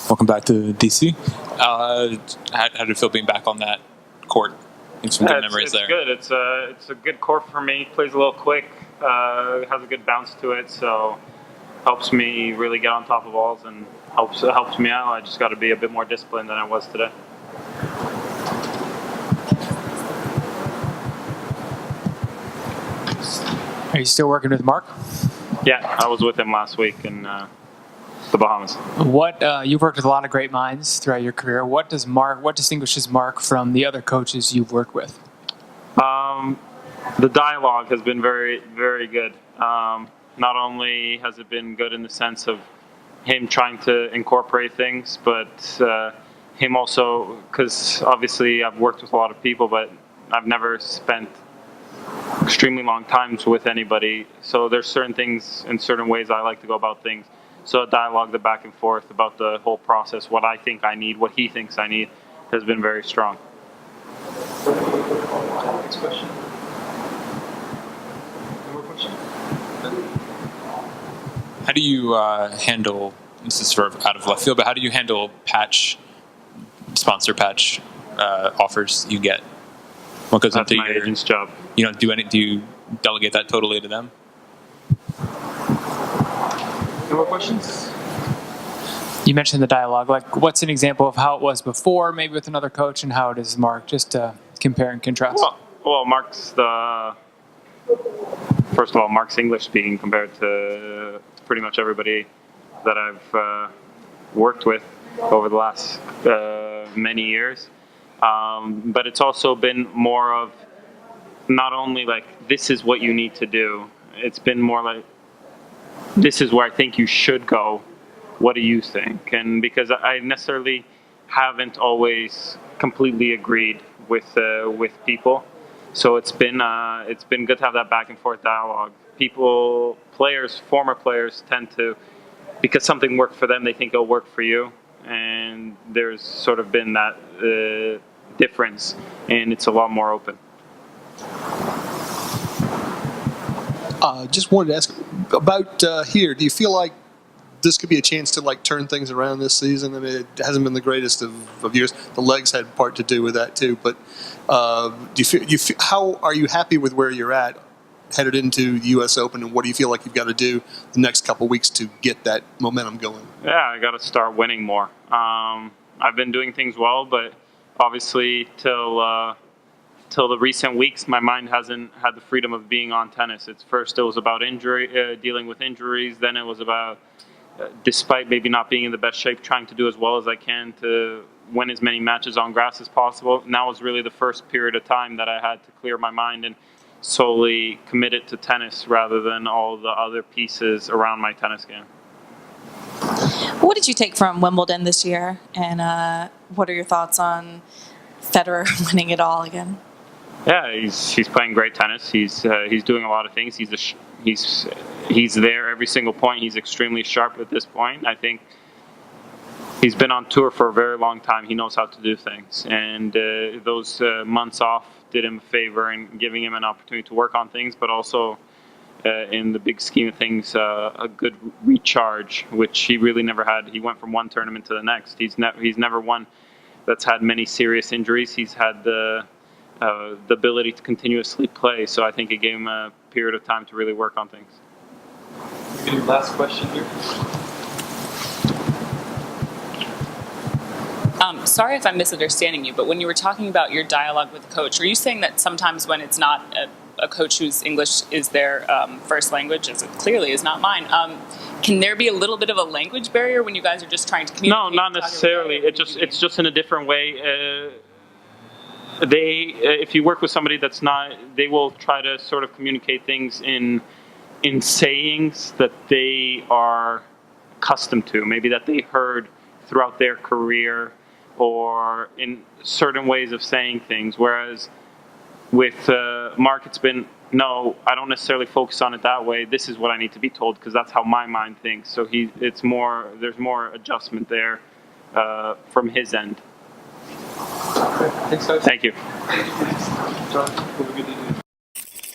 Welcome back to DC. How did it feel being back on that court? Some good memories there. It's good. It's a good court for me. Plays a little quick. Has a good bounce to it, so helps me really get on top of balls and helps me out. I just got to be a bit more disciplined than I was today. Are you still working with Mark? Yeah, I was with him last week in the Bahamas. You've worked with a lot of great minds throughout your career. What distinguishes Mark from the other coaches you've worked with? The dialogue has been very, very good. Not only has it been good in the sense of him trying to incorporate things, but him also, because obviously I've worked with a lot of people, but I've never spent extremely long times with anybody. So there's certain things and certain ways I like to go about things. So a dialogue, the back and forth about the whole process, what I think I need, what he thinks I need, has been very strong. Next question. No more questions? How do you handle, this is sort of out of left field, but how do you handle sponsor patch offers you get? What goes That's into my agent's job. You don't do you delegate that totally to them? No more questions? You mentioned the dialogue. Like, what's an example of how it was before, maybe with another coach, and how it is Mark? Just to compare and contrast. Well, first of all, Mark's English speaking compared to pretty much everybody that I've worked with over the last many years. But it's also been more of not only like, this is what you need to do. It's been more like, this is where I think you should go. What do you think? And because I necessarily haven't always completely agreed with people, so it's been good to have that back and forth dialogue. Former players tend to, because something worked for them, they think it'll work for you, and there's sort of been that difference, and it's a lot more open. Just wanted to ask about here. Do you feel like this could be a chance to like turn things around this season? I mean, it hasn't been the greatest of years. The legs had part to do with that too. But how are you happy with where you're at headed into the U.S. Open, and what do you feel like you've got to do the next couple of weeks to get that momentum going? Yeah, I got to start winning more. I've been doing things well, but obviously till the recent weeks, my mind hasn't had the freedom of being on tennis. It was about dealing with injuries. Then it was about, despite maybe not being in the best shape, trying to do as well as I can to win as many matches on grass as possible. Now was really the first period of time that I had to clear my mind and solely commit it to tennis rather than all the other pieces around my tennis game. What did you take from Wimbledon this year, and what are your thoughts on Federer winning it all again? Yeah, he's playing great tennis. He's doing a lot of things. He's there every single point. He's extremely sharp at this point. I think he's been on tour for a very long time. He knows how to do things, and those months off did him a favor in giving him an opportunity to work on things, but also in the big scheme of things, a good recharge, which he really never had. He went from one tournament to the next. He's never one that's had many serious injuries. He's had the ability to continuously play, so I think it gave him a period of time to really work on things. Any last question here? Sorry if I'm misunderstanding you, but when you were talking about your dialogue with the coach, were you saying that sometimes when it's not a coach whose English is their first language, as it clearly is not mine, can there be a little bit of a language barrier when you guys are just trying to communicate? No, not necessarily. It's just in a different way. If you work with somebody that's not, they will try to sort of communicate things in sayings that they are accustomed to, maybe that they heard throughout their career, or in certain ways of saying things. Whereas with Mark, it's been, no, I don't necessarily focus on it that way. This is what I need to be told because that's how my mind thinks. So there's more adjustment there from his end. Thanks, guys. Thank you. John, have a good evening.